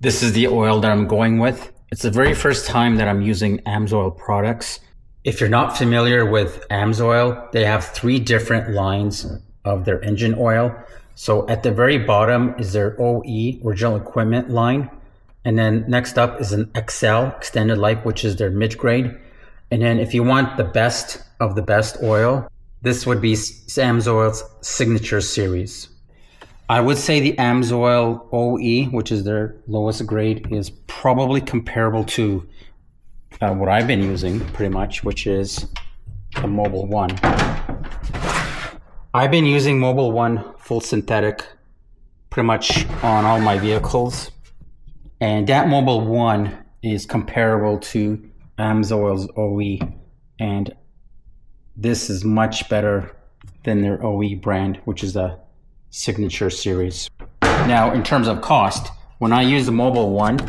This is the oil that I'm going with. It's the very first time that I'm using Amsoil products. If you're not familiar with Amsoil, they have 3 different lines of their engine oil. So at the very bottom is their OE, original equipment line. And then next up is an XL, extended life, which is their mid-grade. And then if you want the best of the best oil, this would be Amsoil's Signature Series. I would say the Amsoil OE, which is their lowest grade, is probably comparable to what I've been using pretty much, which is the Mobil 1. I've been using Mobil 1 full synthetic pretty much on all my vehicles. And that Mobil 1 is comparable to Amsoil's OE. And this is much better than their OE brand, which is the Signature Series. Now, in terms of cost, when I use the Mobil 1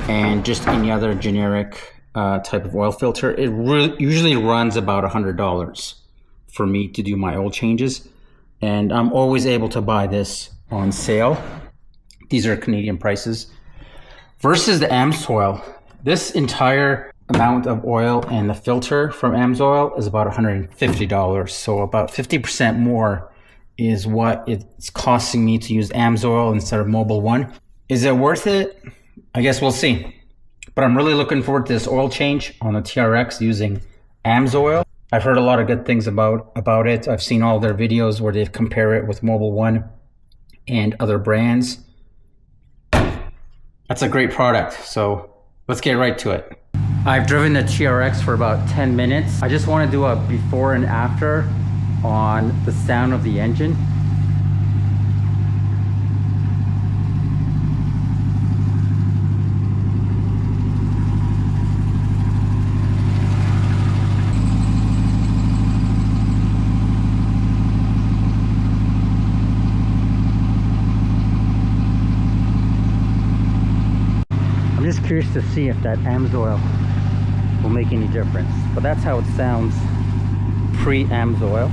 and just any other generic type of oil filter, it usually runs about $100 for me to do my oil changes. And I'm always able to buy this on sale. These are Canadian prices. Versus the Amsoil, this entire amount of oil and the filter from Amsoil is about $150. So about 50% more is what it's costing me to use Amsoil instead of Mobil 1. Is it worth it? I guess we'll see. But I'm really looking forward to this oil change on the TRX using Amsoil. I've heard a lot of good things about it. I've seen all their videos where they compare it with Mobil 1 and other brands. That's a great product, so let's get right to it. I've driven the TRX for about 10 minutes. I just want to do a before and after on the sound of the engine. I'm just curious to see if that Amsoil will make any difference, but that's how it sounds pre-Amsoil.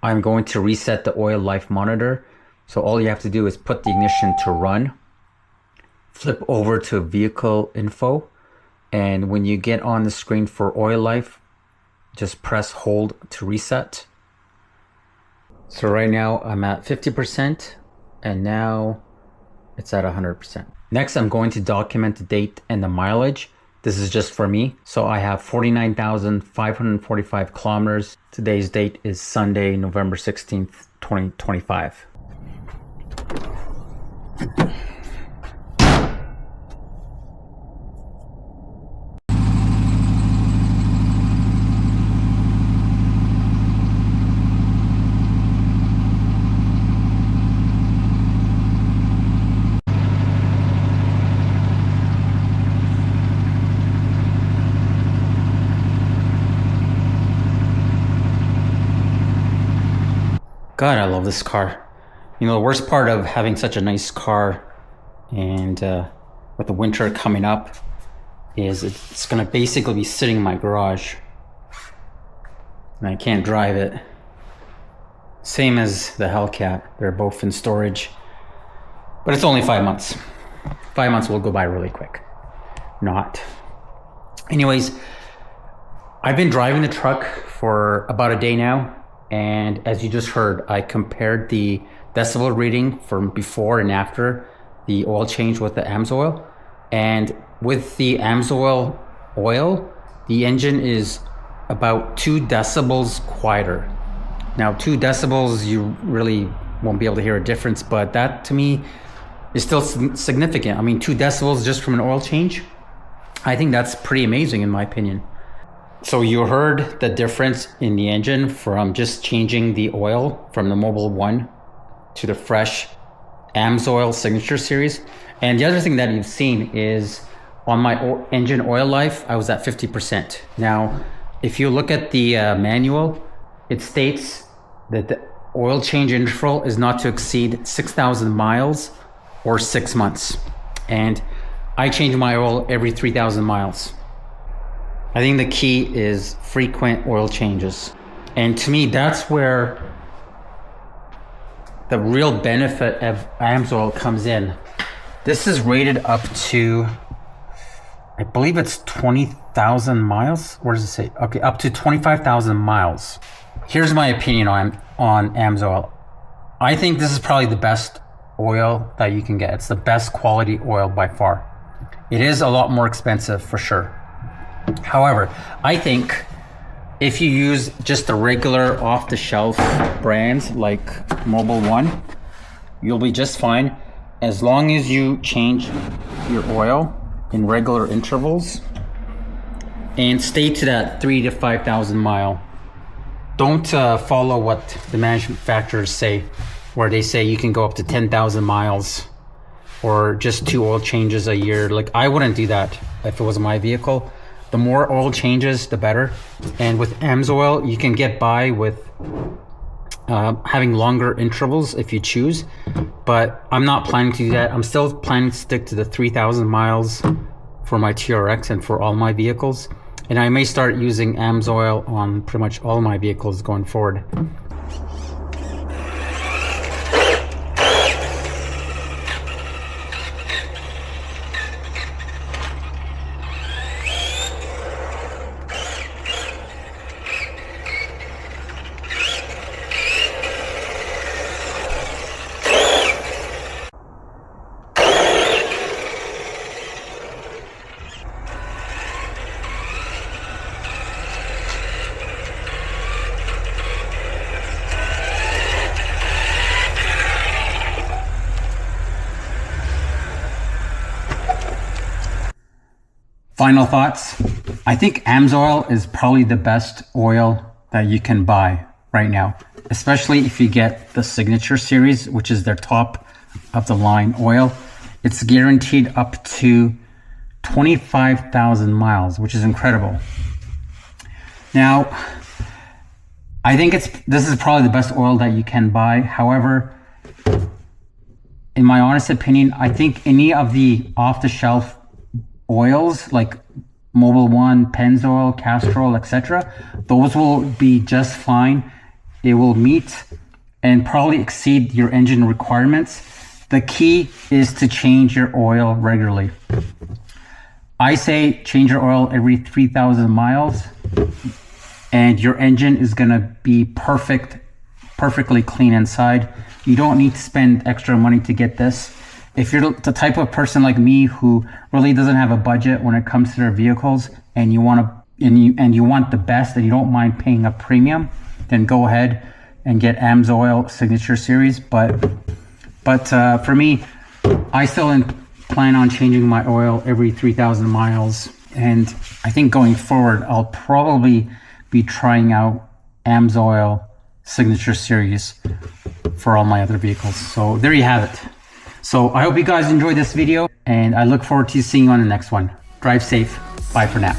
I'm going to reset the oil life monitor. So all you have to do is put the ignition to run, flip over to vehicle info, and when you get on the screen for oil life, just press hold to reset. So right now I'm at 50% and now it's at 100%. Next, I'm going to document the date and the mileage. This is just for me. So I have 49,545 kilometers. Today's date is Sunday, November 16th, 2025. God, I love this car. You know, the worst part of having such a nice car and with the winter coming up is it's gonna basically be sitting in my garage and I can't drive it. Same as the Hellcat, they're both in storage, but it's only 5 months. 5 months will go by really quick. Not. Anyways, I've been driving the truck for about a day now. And as you just heard, I compared the decibel reading from before and after the oil change with the Amsoil. And with the Amsoil oil, the engine is about 2 decibels quieter. Now 2 decibels, you really won't be able to hear a difference, but that to me is still significant. I mean, 2 decibels just from an oil change, I think that's pretty amazing in my opinion. So you heard the difference in the engine from just changing the oil from the Mobil 1 to the fresh Amsoil Signature Series. And the other thing that you've seen is on my engine oil life, I was at 50%. Now, if you look at the manual, it states that the oil change interval is not to exceed 6,000 miles or 6 months. And I change my oil every 3,000 miles. I think the key is frequent oil changes. And to me, that's where the real benefit of Amsoil comes in. This is rated up to, I believe it's 20,000 miles. Where does it say? Okay, up to 25,000 miles. Here's my opinion on Amsoil. I think this is probably the best oil that you can get. It's the best quality oil by far. It is a lot more expensive for sure. However, I think if you use just the regular off-the-shelf brands like Mobil 1, you'll be just fine as long as you change your oil in regular intervals and stay to that 3,000 to 5,000 mile. Don't follow what the manufacturers say, where they say you can go up to 10,000 miles or just 2 oil changes a year. Like, I wouldn't do that if it was my vehicle. The more oil changes, the better. And with Amsoil, you can get by with having longer intervals if you choose, but I'm not planning to do that. I'm still planning to stick to the 3,000 miles for my TRX and for all my vehicles. And I may start using Amsoil on pretty much all my vehicles going forward. Final thoughts. I think Amsoil is probably the best oil that you can buy right now, especially if you get the Signature Series, which is their top of the line oil. It's guaranteed up to 25,000 miles, which is incredible. Now, I think this is probably the best oil that you can buy. However, in my honest opinion, I think any of the off-the-shelf oils like Mobil 1, Pennzoil, Castrol, etc., those will be just fine. It will meet and probably exceed your engine requirements. The key is to change your oil regularly. I say change your oil every 3,000 miles and your engine is going to be perfectly clean inside. You don't need to spend extra money to get this. If you're the type of person like me who really doesn't have a budget when it comes to their vehicles, and you want the best and you don't mind paying a premium, then go ahead and get Amsoil Signature Series. But for me, I still plan on changing my oil every 3,000 miles, and I think going forward I'll probably be trying out Amsoil Signature Series for all my other vehicles. So there you have it. So I hope you guys enjoyed this video, and I look forward to seeing you on the next one. Drive safe. Bye for now.